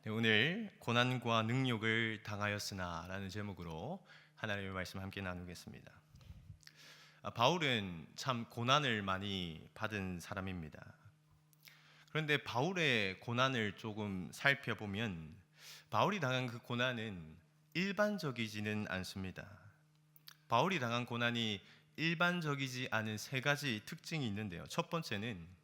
네, 오늘 고난과 능욕을 당하였으나 라는 제목으로 하나님의 말씀 함께 나누겠습니다. 바울은 참 고난을 많이 받은 사람입니다. 그런데 바울의 고난을 조금 살펴보면 바울이 당한 그 고난은 일반적이지는 않습니다. 바울이 당한 고난이 일반적이지 않은 세 가지 특징이 있는데요. 첫 번째는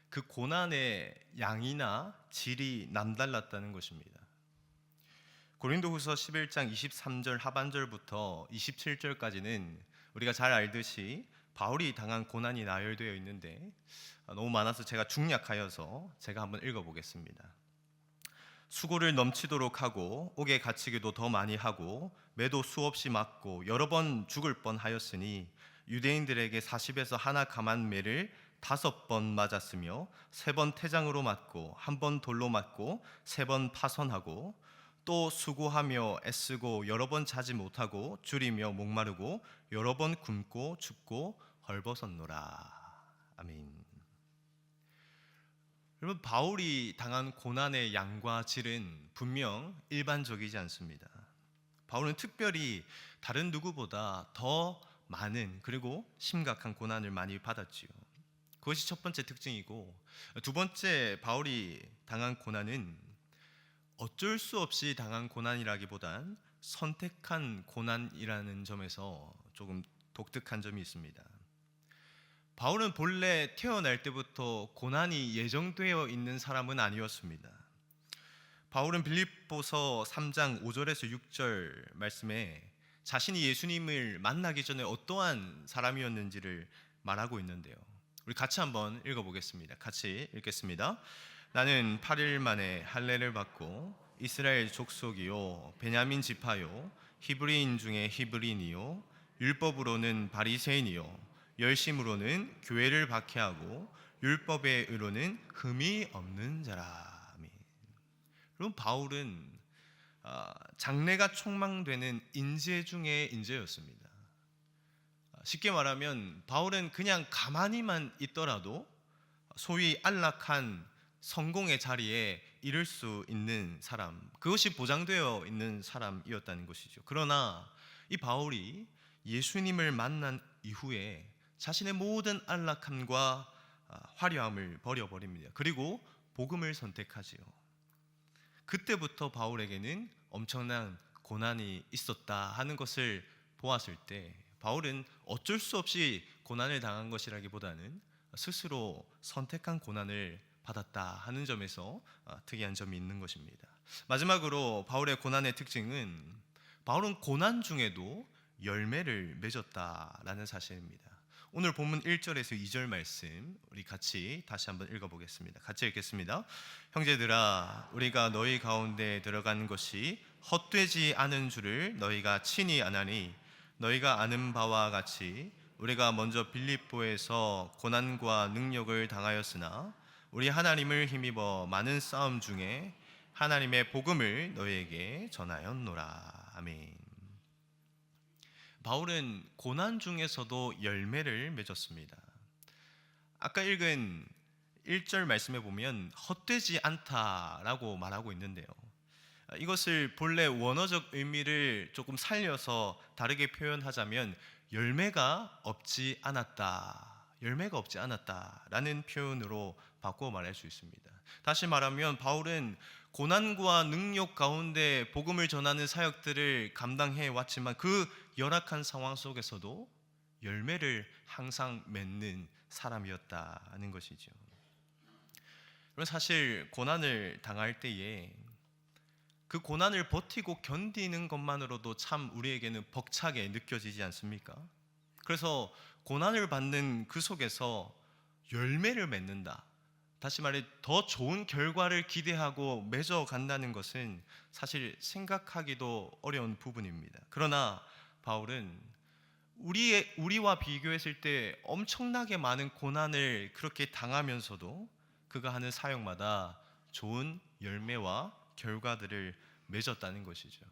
그 고난의 양이나 질이 남달랐다는 것입니다. 고린도후서 11장 23절 하반절부터 27절까지는 우리가 잘 알듯이 바울이 당한 고난이 나열되어 있는데 너무 많아서 제가 중약하여서 제가 한번 읽어보겠습니다. 수고를 넘치도록 하고 옥에 갇히기도 더 많이 하고 매도 수없이 맞고 여러 번 죽을 뻔하였으니 유대인들에게 40에서 하나 감한 매를 5번 맞았으며 3번 태장으로 맞고 1번 돌로 맞고 3번 파선하고 또 수고하며 애쓰고 여러 번 자지 못하고 줄이며 목마르고 여러 번 굶고 춥고 헐벗었노라. 아멘. 여러분, 바울이 당한 고난의 양과 질은 분명 일반적이지 않습니다. 바울은 특별히 다른 누구보다 더 많은 그리고 심각한 고난을 많이 받았지요. 그것이 첫 번째 특징이고, 두 번째 바울이 당한 고난은 어쩔 수 없이 당한 고난이라기보단 선택한 고난이라는 점에서 조금 독특한 점이 있습니다. 바울은 본래 태어날 때부터 고난이 예정되어 있는 사람은 아니었습니다. 바울은 빌립보서 3장 5절에서 6절 말씀에 자신이 예수님을 만나기 전에 어떠한 사람이었는지를 말하고 있는데요. 우리 같이 한번 읽어보겠습니다. 같이 읽겠습니다. 나는 8일 만에 할례를 받고 이스라엘 족속이요 베냐민 지파요 히브리인 중에 히브리인이요 율법으로는 바리새인이요 열심으로는 교회를 박해하고 율법의 의로는 흠이 없는 자라. 아멘. 여러분, 바울은 장래가 촉망되는 인재 중에 인재였습니다. 쉽게 말하면 바울은 그냥 가만히만 있더라도 소위 안락한 성공의 자리에 이를 수 있는 사람, 그것이 보장되어 있는 사람이었다는 것이죠. 그러나 이 바울이 예수님을 만난 이후에 자신의 모든 안락함과 화려함을 버려버립니다. 그리고 복음을 선택하지요. 그때부터 바울에게는 엄청난 고난이 있었다 하는 것을 보았을 때 바울은 어쩔 수 없이 고난을 당한 것이라기보다는 스스로 선택한 고난을 받았다 하는 점에서 특이한 점이 있는 것입니다. 마지막으로 바울의 고난의 특징은 바울은 고난 중에도 열매를 맺었다라는 사실입니다. 오늘 본문 1절에서 2절 말씀 우리 같이 다시 한번 읽어보겠습니다. 같이 읽겠습니다. 형제들아, 우리가 너희 가운데 들어간 것이 헛되지 않은 줄을 너희가 친히 아나니 너희가 아는 바와 같이 우리가 먼저 빌립보에서 고난과 능력을 당하였으나 우리 하나님을 힘입어 많은 싸움 중에 하나님의 복음을 너희에게 전하였노라. 아멘. 바울은 고난 중에서도 열매를 맺었습니다. 아까 읽은 1절 말씀에 보면 헛되지 않다라고 말하고 있는데요. 이것을 본래 원어적 의미를 조금 살려서 다르게 표현하자면 열매가 없지 않았다라는 표현으로 바꿔 말할 수 있습니다. 다시 말하면 바울은 고난과 능력 가운데 복음을 전하는 사역들을 감당해 왔지만 그 열악한 상황 속에서도 열매를 항상 맺는 사람이었다는 것이죠. 사실 고난을 당할 때에 그 고난을 버티고 견디는 것만으로도 참 우리에게는 벅차게 느껴지지 않습니까? 그래서 고난을 받는 그 속에서 열매를 맺는다, 다시 말해 더 좋은 결과를 기대하고 맺어 간다는 것은 사실 생각하기도 어려운 부분입니다. 그러나 바울은 우리와 비교했을 때 엄청나게 많은 고난을 그렇게 당하면서도 그가 하는 사역마다 좋은 열매와 결과들을 맺었다는 것이죠.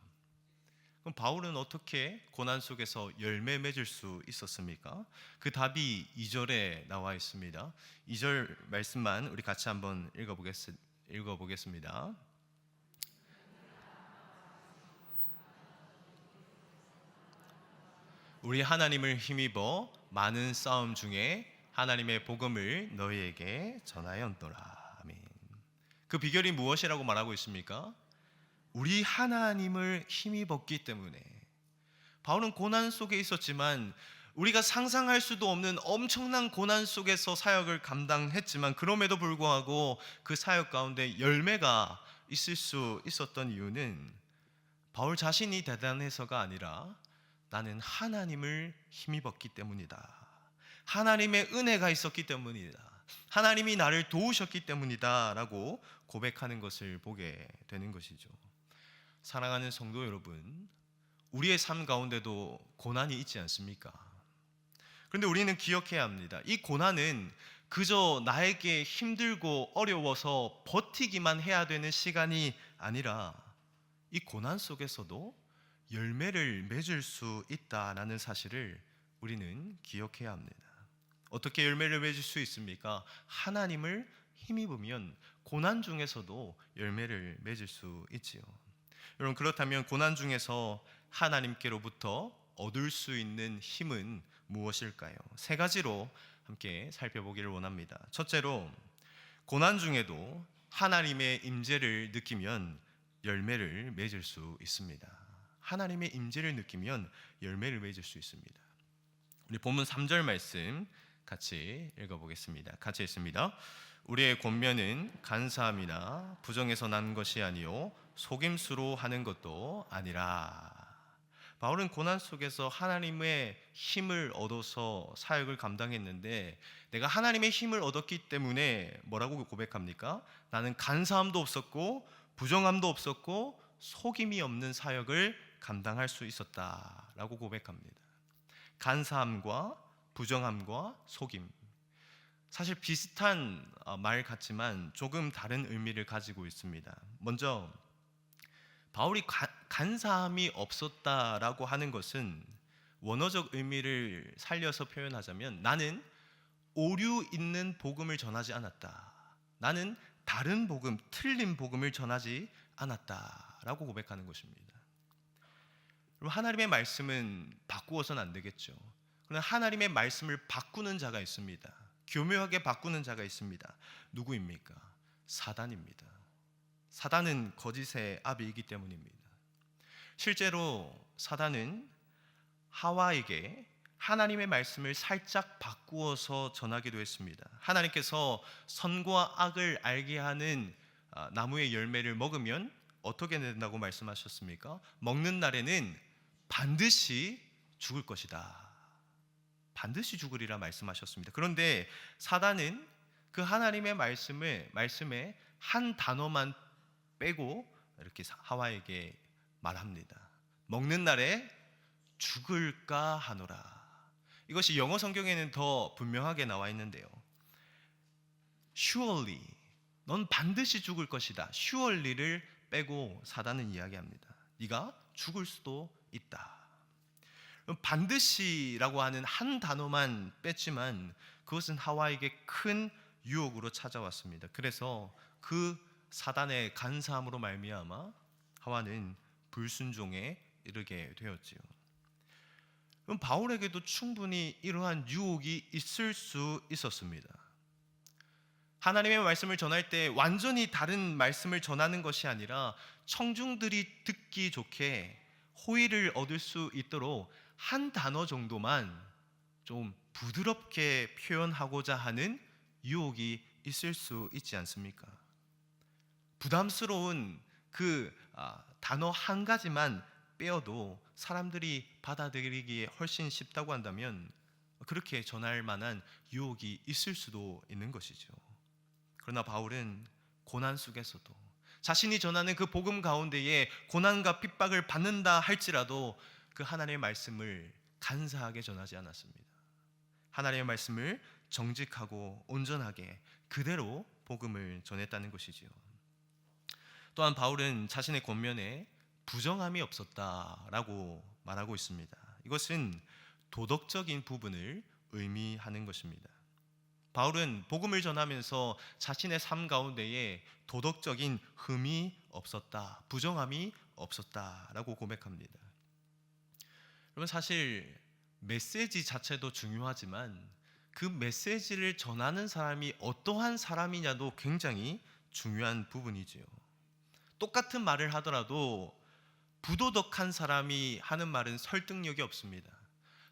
그럼 바울은 어떻게 고난 속에서 열매 맺을 수 있었습니까? 그 답이 2절에 나와 있습니다. 2절 말씀만 우리 같이 한번 읽어보겠습니다. 우리 하나님을 힘입어 많은 싸움 중에 하나님의 복음을 너희에게 전하였노라. 아멘. 그 비결이 무엇이라고 말하고 있습니까? 우리 하나님을 힘입었기 때문에. 바울은 고난 속에 있었지만 우리가 상상할 수도 없는 엄청난 고난 속에서 사역을 감당했지만 그럼에도 불구하고 그 사역 가운데 열매가 있을 수 있었던 이유는 바울 자신이 대단해서가 아니라 나는 하나님을 힘입었기 때문이다. 하나님의 은혜가 있었기 때문이다. 하나님이 나를 도우셨기 때문이다 라고 고백하는 것을 보게 되는 것이죠. 사랑하는 성도 여러분, 우리의 삶 가운데도 고난이 있지 않습니까? 그런데 우리는 기억해야 합니다. 이 고난은 그저 나에게 힘들고 어려워서 버티기만 해야 되는 시간이 아니라 이 고난 속에서도 열매를 맺을 수 있다라는 사실을 우리는 기억해야 합니다. 어떻게 열매를 맺을 수 있습니까? 하나님을 힘입으면 고난 중에서도 열매를 맺을 수 있지요. 여러분, 그렇다면 고난 중에서 하나님께로부터 얻을 수 있는 힘은 무엇일까요? 세 가지로 함께 살펴보기를 원합니다. 첫째로, 고난 중에도 하나님의 임재를 느끼면 열매를 맺을 수 있습니다. 하나님의 임재를 느끼면 열매를 맺을 수 있습니다. 우리 본문 3절 말씀 같이 읽어보겠습니다. 같이 읽습니다. 우리의 권면은 간사함이나 부정에서 난 것이 아니요 속임수로 하는 것도 아니라. 바울은 고난 속에서 하나님의 힘을 얻어서 사역을 감당했는데 내가 하나님의 힘을 얻었기 때문에 뭐라고 고백합니까? 나는 간사함도 없었고 부정함도 없었고 속임이 없는 사역을 감당할 수 있었다라고 고백합니다. 간사함과 부정함과 속임, 사실 비슷한 말 같지만 조금 다른 의미를 가지고 있습니다. 먼저 바울이 간사함이 없었다라고 하는 것은 원어적 의미를 살려서 표현하자면 나는 오류 있는 복음을 전하지 않았다. 나는 다른 복음, 틀린 복음을 전하지 않았다라고 고백하는 것입니다. 하나님의 말씀은 바꾸어서는 안 되겠죠. 그러나 하나님의 말씀을 바꾸는 자가 있습니다. 교묘하게 바꾸는 자가 있습니다. 누구입니까? 사단입니다. 사단은 거짓의 아비이기 때문입니다. 실제로 사단은 하와에게 하나님의 말씀을 살짝 바꾸어서 전하기도 했습니다. 하나님께서 선과 악을 알게 하는 나무의 열매를 먹으면 어떻게 된다고 말씀하셨습니까? 먹는 날에는 반드시 죽을 것이다. 반드시 죽으리라 말씀하셨습니다. 그런데 사단은 그 하나님의 말씀에 한 단어만 빼고 이렇게 하와에게 말합니다. 먹는 날에 죽을까 하노라. 이것이 영어 성경에는 더 분명하게 나와 있는데요. Surely, 넌 반드시 죽을 것이다. Surely를 빼고 사단은 이야기합니다. 네가 죽을 수도 있다. 반드시라고 하는 한 단어만 뺐지만 그것은 하와에게 큰 유혹으로 찾아왔습니다. 그래서 그 사단의 간사함으로 말미암아 하와는 불순종에 이르게 되었지요. 그럼 바울에게도 충분히 이러한 유혹이 있을 수 있었습니다. 하나님의 말씀을 전할 때 완전히 다른 말씀을 전하는 것이 아니라 청중들이 듣기 좋게 호의를 얻을 수 있도록 한 단어 정도만 좀 부드럽게 표현하고자 하는 유혹이 있을 수 있지 않습니까? 부담스러운 그 단어 한 가지만 빼어도 사람들이 받아들이기에 훨씬 쉽다고 한다면 그렇게 전할 만한 유혹이 있을 수도 있는 것이죠. 그러나 바울은 고난 속에서도 자신이 전하는 그 복음 가운데에 고난과 핍박을 받는다 할지라도 그 하나님의 말씀을 간사하게 전하지 않았습니다. 하나님의 말씀을 정직하고 온전하게 그대로 복음을 전했다는 것이지요. 또한 바울은 자신의 권면에 부정함이 없었다라고 말하고 있습니다. 이것은 도덕적인 부분을 의미하는 것입니다. 바울은 복음을 전하면서 자신의 삶 가운데에 도덕적인 흠이 없었다, 부정함이 없었다라고 고백합니다. 여러분, 사실 메시지 자체도 중요하지만 그 메시지를 전하는 사람이 어떠한 사람이냐도 굉장히 중요한 부분이지요. 똑같은 말을 하더라도 부도덕한 사람이 하는 말은 설득력이 없습니다.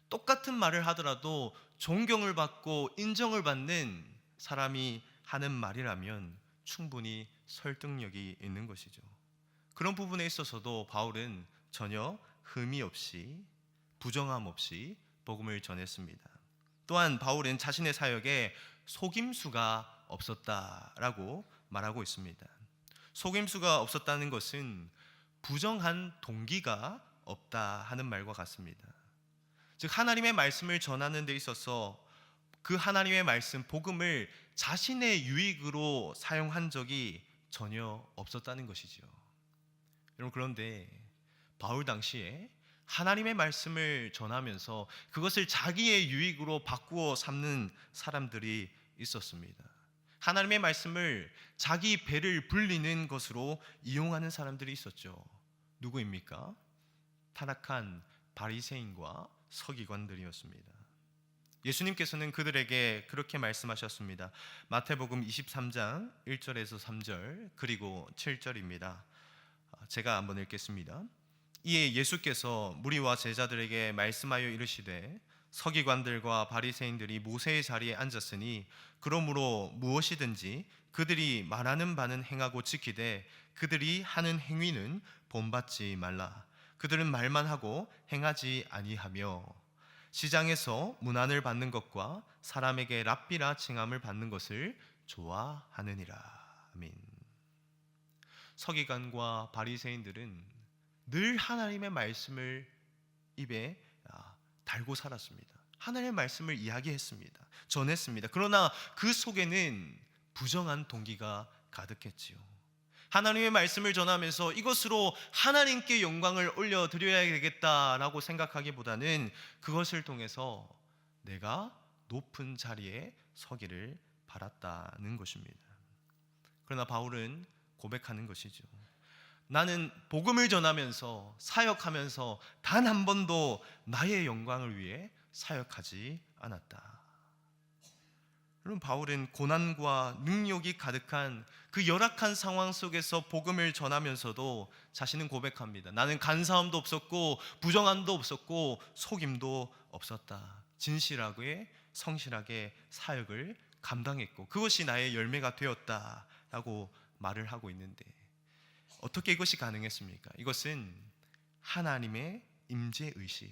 똑같은 말을 하더라도 존경을 받고 인정을 받는 사람이 하는 말이라면 충분히 설득력이 있는 것이죠. 그런 부분에 있어서도 바울은 전혀 흠이 없이 부정함 없이 복음을 전했습니다. 또한 바울은 자신의 사역에 속임수가 없었다라고 말하고 있습니다. 속임수가 없었다는 것은 부정한 동기가 없다 하는 말과 같습니다. 즉 하나님의 말씀을 전하는 데 있어서 그 하나님의 말씀 복음을 자신의 유익으로 사용한 적이 전혀 없었다는 것이죠. 여러분, 그런데 바울 당시에 하나님의 말씀을 전하면서 그것을 자기의 유익으로 바꾸어 삼는 사람들이 있었습니다. 하나님의 말씀을 자기 배를 불리는 것으로 이용하는 사람들이 있었죠. 누구입니까? 타락한 바리새인과 서기관들이었습니다. 예수님께서는 그들에게 그렇게 말씀하셨습니다. 마태복음 23장 1절에서 3절 그리고 7절입니다. 제가 한번 읽겠습니다. 이에 예수께서 무리와 제자들에게 말씀하여 이르시되 서기관들과 바리새인들이 모세의 자리에 앉았으니 그러므로 무엇이든지 그들이 말하는 바는 행하고 지키되 그들이 하는 행위는 본받지 말라. 그들은 말만 하고 행하지 아니하며 시장에서 문안을 받는 것과 사람에게 랍비라 칭함을 받는 것을 좋아하느니라. 아멘. 서기관과 바리새인들은 늘 하나님의 말씀을 입에 달고 살았습니다. 하나님의 말씀을 이야기했습니다. 전했습니다. 그러나 그 속에는 부정한 동기가 가득했지요. 하나님의 말씀을 전하면서 이것으로 하나님께 영광을 올려드려야 되겠다라고 생각하기보다는 그것을 통해서 내가 높은 자리에 서기를 바랐다는 것입니다. 그러나 바울은 고백하는 것이죠. 나는 복음을 전하면서 사역하면서 단 한 번도 나의 영광을 위해 사역하지 않았다. 여러분, 바울은 고난과 능력이 가득한 그 열악한 상황 속에서 복음을 전하면서도 자신은 고백합니다. 나는 간사함도 없었고 부정함도 없었고 속임도 없었다. 진실하게 성실하게 사역을 감당했고 그것이 나의 열매가 되었다라고 말을 하고 있는데 어떻게 이것이 가능했습니까? 이것은 하나님의 임재의식,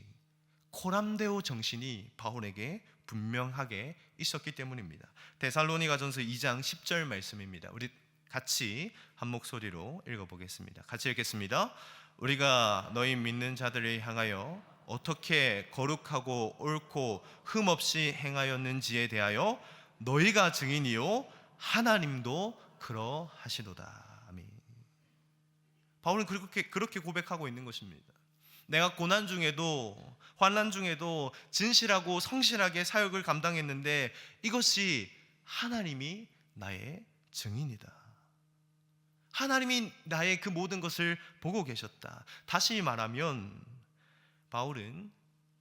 코람데오 정신이 바울에게 분명하게 있었기 때문입니다. 데살로니가전서 2장 10절 말씀입니다. 우리 같이 한 목소리로 읽어보겠습니다. 같이 읽겠습니다. 우리가 너희 믿는 자들을 향하여 어떻게 거룩하고 옳고 흠없이 행하였는지에 대하여 너희가 증인이요 하나님도 그러하시도다. 바울은 그렇게 고백하고 있는 것입니다. 내가 고난 중에도 환난 중에도 진실하고 성실하게 사역을 감당했는데 이것이 하나님이 나의 증인이다. 하나님이 나의 그 모든 것을 보고 계셨다. 다시 말하면 바울은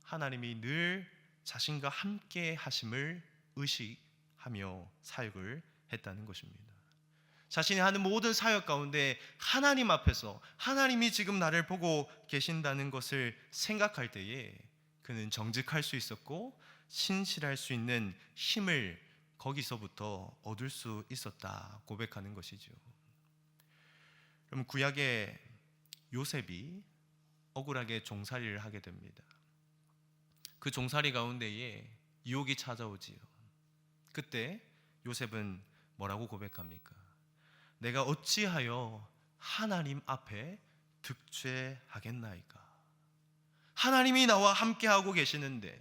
하나님이 늘 자신과 함께 하심을 의식하며 사역을 했다는 것입니다. 자신이 하는 모든 사역 가운데 하나님 앞에서 하나님이 지금 나를 보고 계신다는 것을 생각할 때에 그는 정직할 수 있었고 신실할 수 있는 힘을 거기서부터 얻을 수 있었다 고백하는 것이죠. 그럼 구약의 요셉이 억울하게 종살이를 하게 됩니다. 그 종살이 가운데에 유혹이 찾아오지요. 그때 요셉은 뭐라고 고백합니까? 내가 어찌하여 하나님 앞에 득죄하겠나이까? 하나님이 나와 함께하고 계시는데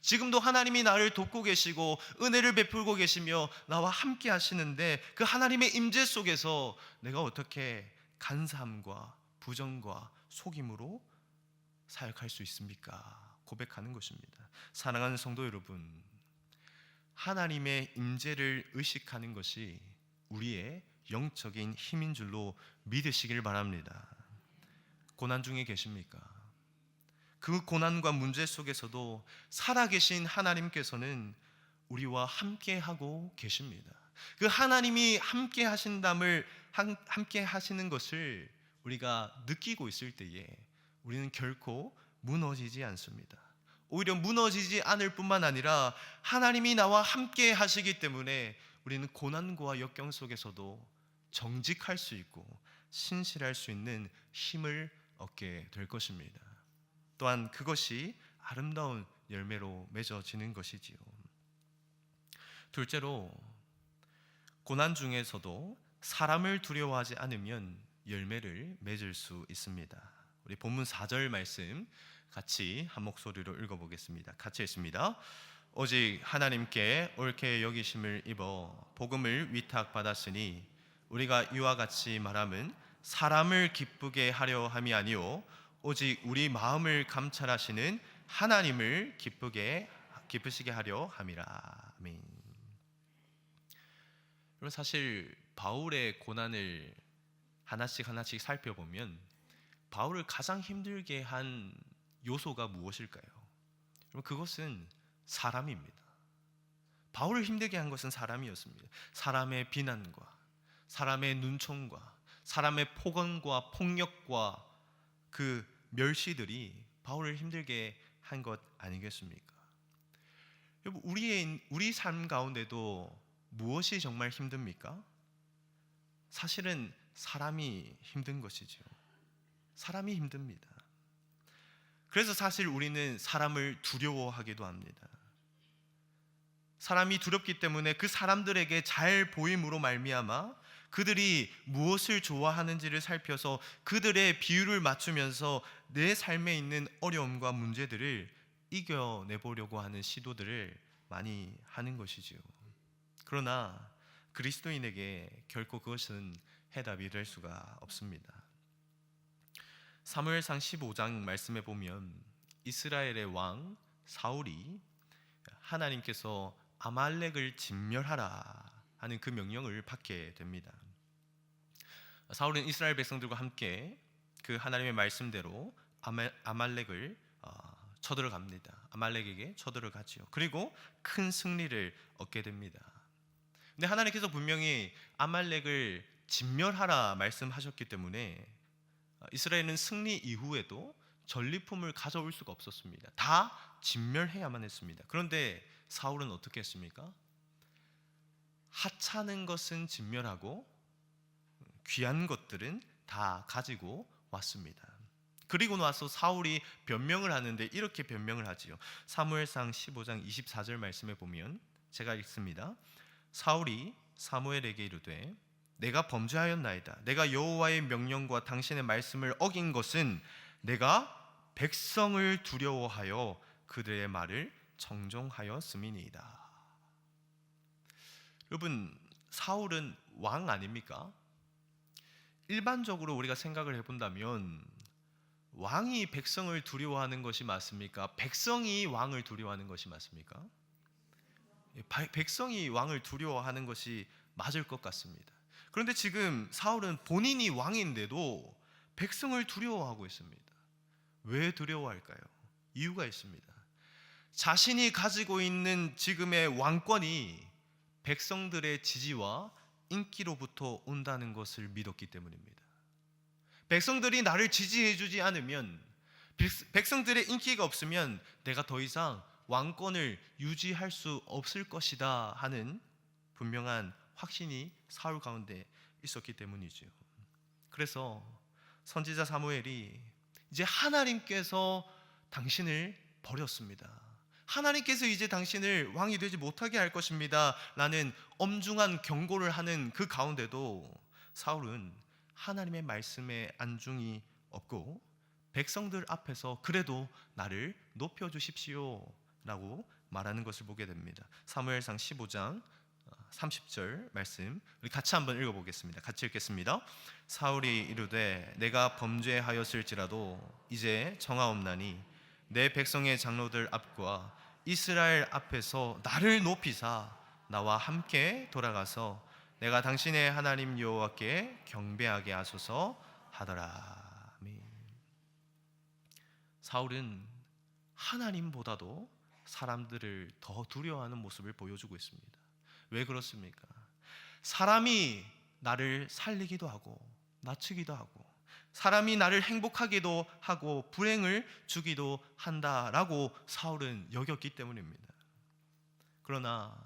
지금도 하나님이 나를 돕고 계시고 은혜를 베풀고 계시며 나와 함께 하시는데 그 하나님의 임재 속에서 내가 어떻게 간사함과 부정과 속임으로 사역할 수 있습니까? 고백하는 것입니다. 사랑하는 성도 여러분, 하나님의 임재를 의식하는 것이 우리의 영적인 힘인 줄로 믿으시길 바랍니다. 고난 중에 계십니까? 그 고난과 문제 속에서도 살아계신 하나님께서는 우리와 함께하고 계십니다. 그 하나님이 함께 하시는 것을 우리가 느끼고 있을 때에 우리는 결코 무너지지 않습니다. 오히려 무너지지 않을 뿐만 아니라 하나님이 나와 함께 하시기 때문에 우리는 고난과 역경 속에서도 정직할 수 있고 신실할 수 있는 힘을 얻게 될 것입니다. 또한 그것이 아름다운 열매로 맺어지는 것이지요. 둘째로, 고난 중에서도 사람을 두려워하지 않으면 열매를 맺을 수 있습니다. 우리 본문 4절 말씀 같이 한 목소리로 읽어보겠습니다. 같이 읽습니다. 오직 하나님께 옳게 여기심을 입어 복음을 위탁받았으니 우리가 이와 같이 말함은 사람을 기쁘게 하려 함이 아니요 오직 우리 마음을 감찰하시는 하나님을 기쁘시게 하려 함이라. 아멘. 그럼 사실 바울의 고난을 하나씩 살펴보면 바울을 가장 힘들게 한 요소가 무엇일까요? 그럼 그것은 사람입니다. 바울을 힘들게 한 것은 사람이었습니다. 사람의 비난과 사람의 눈총과 사람의 폭언과 폭력과 그 멸시들이 바울을 힘들게 한 것 아니겠습니까? 여러분, 우리 삶 가운데도 무엇이 정말 힘듭니까? 사실은 사람이 힘든 것이죠. 사람이 힘듭니다. 그래서 사실 우리는 사람을 두려워하기도 합니다. 사람이 두렵기 때문에 그 사람들에게 잘 보임으로 말미암아 그들이 무엇을 좋아하는지를 살펴서 그들의 비율을 맞추면서 내 삶에 있는 어려움과 문제들을 이겨내보려고 하는 시도들을 많이 하는 것이지요. 그러나 그리스도인에게 결코 그것은 해답이 될 수가 없습니다. 사무엘상 15장 말씀에 보면 이스라엘의 왕 사울이 하나님께서 아말렉을 진멸하라 하는 그 명령을 받게 됩니다. 사울은 이스라엘 백성들과 함께 그 하나님의 말씀대로 아말렉을 쳐들어갑니다. 아말렉에게 쳐들어가지요. 그리고 큰 승리를 얻게 됩니다. 근데 하나님께서 분명히 아말렉을 진멸하라 말씀하셨기 때문에 이스라엘은 승리 이후에도 전리품을 가져올 수가 없었습니다. 다 진멸해야만 했습니다. 그런데 사울은 어떻게 했습니까? 하찮은 것은 진멸하고 귀한 것들은 다 가지고 왔습니다. 그리고 나서 사울이 변명을 하는데 이렇게 변명을 하지요. 사무엘상 15장 24절 말씀에 보면 제가 읽습니다. 사울이 사무엘에게 이르되 내가 범죄하였나이다. 내가 여호와의 명령과 당신의 말씀을 어긴 것은 내가 백성을 두려워하여 그들의 말을 정종하였음이니이다. 여러분, 사울은 왕 아닙니까? 일반적으로 우리가 생각을 해본다면 왕이 백성을 두려워하는 것이 맞습니까? 백성이 왕을 두려워하는 것이 맞습니까? 백성이 왕을 두려워하는 것이 맞을 것 같습니다. 그런데 지금 사울은 본인이 왕인데도 백성을 두려워하고 있습니다. 왜 두려워할까요? 이유가 있습니다. 자신이 가지고 있는 지금의 왕권이 백성들의 지지와 인기로부터 온다는 것을 믿었기 때문입니다. 백성들이 나를 지지해주지 않으면, 백성들의 인기가 없으면 내가 더 이상 왕권을 유지할 수 없을 것이다 하는 분명한 확신이 사울 가운데 있었기 때문이죠. 그래서 선지자 사무엘이 이제 하나님께서 당신을 버렸습니다. 하나님께서 이제 당신을 왕이 되지 못하게 할 것입니다 라는 엄중한 경고를 하는 그 가운데도 사울은 하나님의 말씀에 안중이 없고 백성들 앞에서 그래도 나를 높여주십시오 라고 말하는 것을 보게 됩니다. 사무엘상 15장 30절 말씀 우리 같이 한번 읽어보겠습니다. 같이 읽겠습니다. 사울이 이르되 내가 범죄하였을지라도 이제 정하옵나니 내 백성의 장로들 앞과 이스라엘 앞에서 나를 높이사 나와 함께 돌아가서 내가 당신의 하나님 여호와께 경배하게 하소서 하더라. 아멘. 사울은 하나님보다도 사람들을 더 두려워하는 모습을 보여주고 있습니다. 왜 그렇습니까? 사람이 나를 살리기도 하고 낮추기도 하고 사람이 나를 행복하게도 하고 불행을 주기도 한다라고 사울은 여겼기 때문입니다. 그러나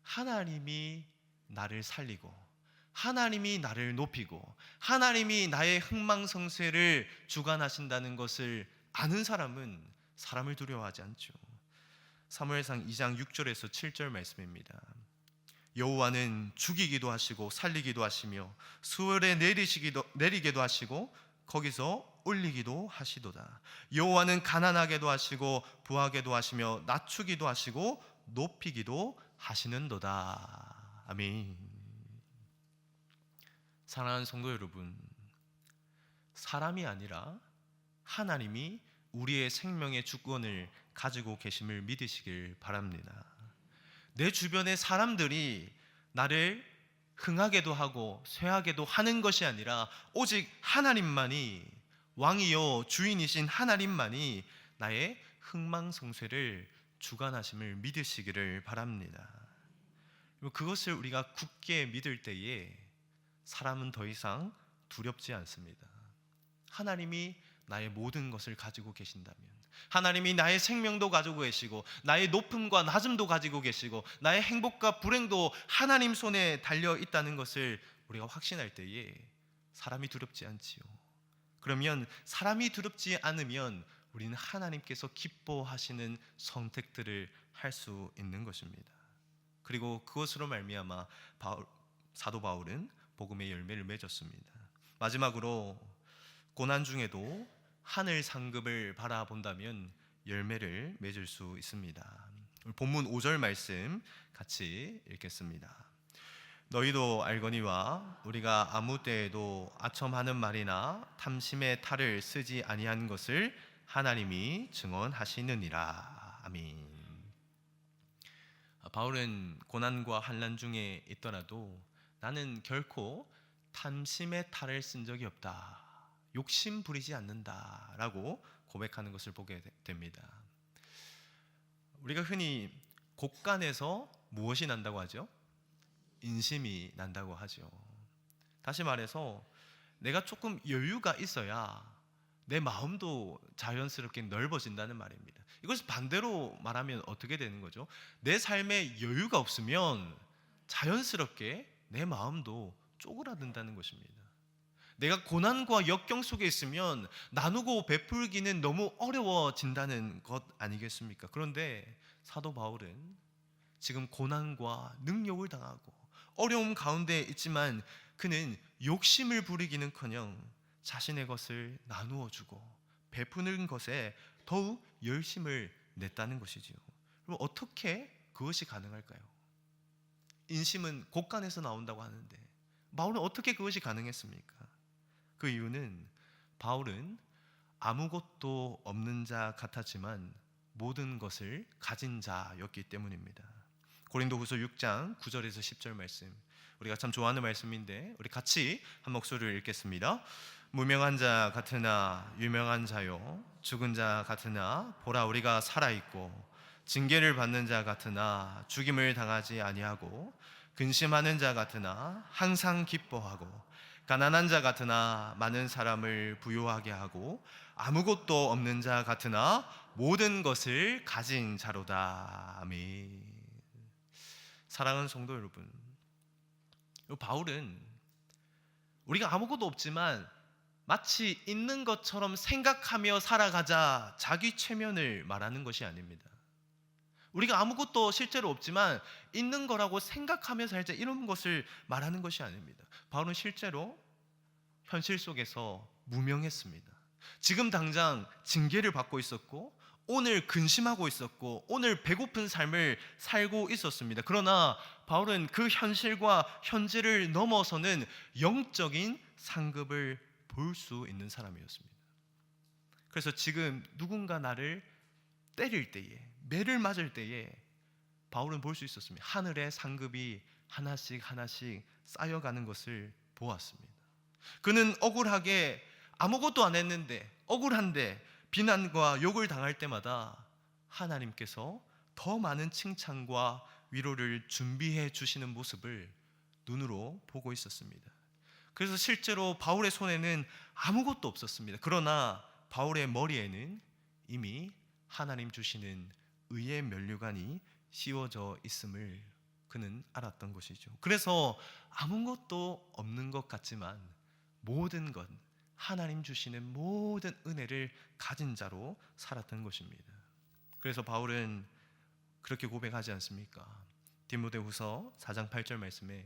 하나님이 나를 살리고 하나님이 나를 높이고 하나님이 나의 흥망성쇠를 주관하신다는 것을 아는 사람은 사람을 두려워하지 않죠. 사무엘상 2장 6절에서 7절 말씀입니다. 여호와는 죽이기도 하시고 살리기도 하시며 수월에 내리게도 하시고 거기서 올리기도 하시도다. 여호와는 가난하게도 하시고 부하게도 하시며 낮추기도 하시고 높이기도 하시는도다. 아멘. 사랑하는 성도 여러분, 사람이 아니라 하나님이 우리의 생명의 주권을 가지고 계심을 믿으시길 바랍니다. 내 주변의 사람들이 나를 흥하게도 하고 쇠하게도 하는 것이 아니라 오직 하나님만이, 왕이요 주인이신 하나님만이 나의 흥망성쇠를 주관하심을 믿으시기를 바랍니다. 그것을 우리가 굳게 믿을 때에 사람은 더 이상 두렵지 않습니다. 하나님이 나의 모든 것을 가지고 계신다면, 하나님이 나의 생명도 가지고 계시고 나의 높음과 낮음도 가지고 계시고 나의 행복과 불행도 하나님 손에 달려 있다는 것을 우리가 확신할 때에 사람이 두렵지 않지요. 그러면 사람이 두렵지 않으면 우리는 하나님께서 기뻐하시는 선택들을 할 수 있는 것입니다. 그리고 그것으로 말미암아 사도 바울은 복음의 열매를 맺었습니다. 마지막으로 고난 중에도 하늘 상급을 바라본다면 열매를 맺을 수 있습니다. 본문 5절 말씀 같이 읽겠습니다. 너희도 알거니와 우리가 아무 때에도 아첨하는 말이나 탐심의 탈을 쓰지 아니한 것을 하나님이 증언하시느니라. 아멘. 바울은 고난과 환난 중에 있더라도 나는 결코 탐심의 탈을 쓴 적이 없다, 욕심 부리지 않는다라고 고백하는 것을 보게 됩니다. 우리가 흔히 곡간에서 무엇이 난다고 하죠? 인심이 난다고 하죠. 다시 말해서 내가 조금 여유가 있어야 내 마음도 자연스럽게 넓어진다는 말입니다. 이것을 반대로 말하면 어떻게 되는 거죠? 내 삶에 여유가 없으면 자연스럽게 내 마음도 쪼그라든다는 것입니다. 내가 고난과 역경 속에 있으면 나누고 베풀기는 너무 어려워진다는 것 아니겠습니까? 그런데 사도 바울은 지금 고난과 능욕을 당하고 어려움 가운데 있지만 그는 욕심을 부리기는커녕 자신의 것을 나누어 주고 베푸는 것에 더욱 열심을 냈다는 것이지요. 그럼 어떻게 그것이 가능할까요? 인심은 곡간에서 나온다고 하는데 바울은 어떻게 그것이 가능했습니까? 그 이유는 바울은 아무것도 없는 자 같았지만 모든 것을 가진 자였기 때문입니다. 고린도후서 6장 9절에서 10절 말씀, 우리가 참 좋아하는 말씀인데 우리 같이 한 목소리를 읽겠습니다. 무명한 자 같으나 유명한 자요, 죽은 자 같으나 보라 우리가 살아있고, 징계를 받는 자 같으나 죽임을 당하지 아니하고, 근심하는 자 같으나 항상 기뻐하고, 가난한 자 같으나 많은 사람을 부유하게 하고, 아무것도 없는 자 같으나 모든 것을 가진 자로다. 아멘. 사랑하는 성도 여러분, 바울은 우리가 아무것도 없지만 마치 있는 것처럼 생각하며 살아가자, 자기 최면을 말하는 것이 아닙니다. 우리가 아무것도 실제로 없지만 있는 거라고 생각하며 살자, 이런 것을 말하는 것이 아닙니다. 바울은 실제로 현실 속에서 무명했습니다. 지금 당장 징계를 받고 있었고 오늘 근심하고 있었고 오늘 배고픈 삶을 살고 있었습니다. 그러나 바울은 그 현실과 현재를 넘어서는 영적인 상급을 볼 수 있는 사람이었습니다. 그래서 지금 누군가 나를 때릴 때에, 매를 맞을 때에 바울은 볼 수 있었습니다. 하늘의 상급이 하나씩 하나씩 쌓여가는 것을 보았습니다. 그는 억울하게 아무것도 안 했는데, 억울한데 비난과 욕을 당할 때마다 하나님께서 더 많은 칭찬과 위로를 준비해 주시는 모습을 눈으로 보고 있었습니다. 그래서 실제로 바울의 손에는 아무것도 없었습니다. 그러나 바울의 머리에는 이미 하나님 주시는 의의 면류관이 씌워져 있음을 그는 알았던 것이죠. 그래서 아무것도 없는 것 같지만 모든 것, 하나님 주시는 모든 은혜를 가진 자로 살았던 것입니다. 그래서 바울은 그렇게 고백하지 않습니까? 디모데후서 4장 8절 말씀에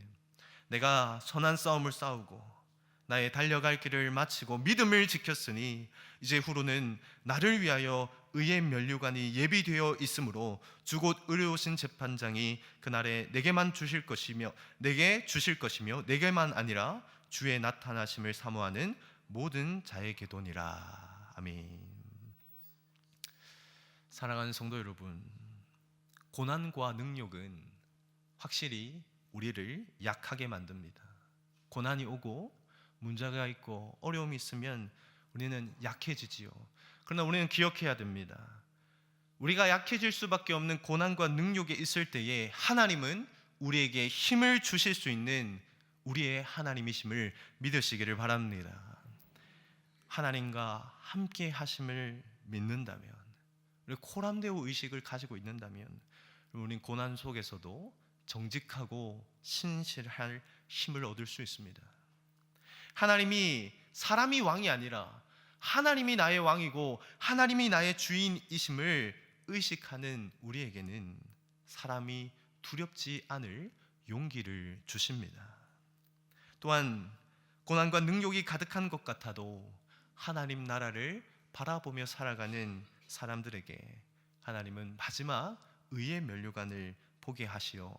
내가 선한 싸움을 싸우고 나의 달려갈 길을 마치고 믿음을 지켰으니 이제 후로는 나를 위하여 의의 면류관이 예비되어 있으므로 주곧 의로우신 재판장이 그날에 내게만 주실 것이며 내게만 아니라 주의 나타나심을 사모하는 모든 자에게도니라. 아멘. 사랑하는 성도 여러분, 고난과 능욕은 확실히 우리를 약하게 만듭니다. 고난이 오고 문제가 있고 어려움이 있으면 우리는 약해지지요. 그러나 우리는 기억해야 됩니다. 우리가 약해질 수밖에 없는 고난과 능욕이 있을 때에 하나님은 우리에게 힘을 주실 수 있는 우리의 하나님이심을 믿으시기를 바랍니다. 하나님과 함께 하심을 믿는다면, 우리 코람데오 의식을 가지고 있는다면 우리는 고난 속에서도 정직하고 신실할 힘을 얻을 수 있습니다. 하나님이 사람이 왕이 아니라 하나님이 나의 왕이고 하나님이 나의 주인이심을 의식하는 우리에게는 사람이 두렵지 않을 용기를 주십니다. 또한 고난과 능욕이 가득한 것 같아도 하나님 나라를 바라보며 살아가는 사람들에게 하나님은 마지막 의의 면류관을 보게 하시어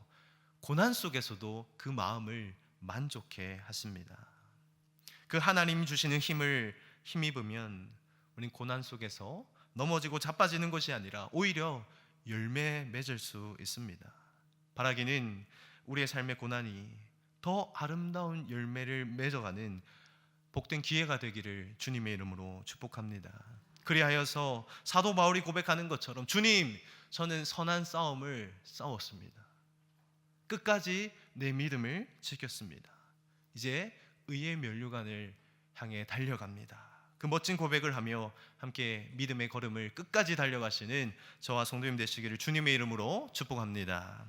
고난 속에서도 그 마음을 만족해 하십니다. 그 하나님 주시는 힘을 힘입으면 우리는 고난 속에서 넘어지고 자빠지는 것이 아니라 오히려 열매 맺을 수 있습니다. 바라기는 우리의 삶의 고난이 더 아름다운 열매를 맺어가는 복된 기회가 되기를 주님의 이름으로 축복합니다. 그리하여서 사도 바울이 고백하는 것처럼 주님, 저는 선한 싸움을 싸웠습니다. 끝까지 내 믿음을 지켰습니다. 이제 의의 면류관을 향해 달려갑니다. 그 멋진 고백을 하며 함께 믿음의 걸음을 끝까지 달려가시는 저와 성도님 되시기를 주님의 이름으로 축복합니다.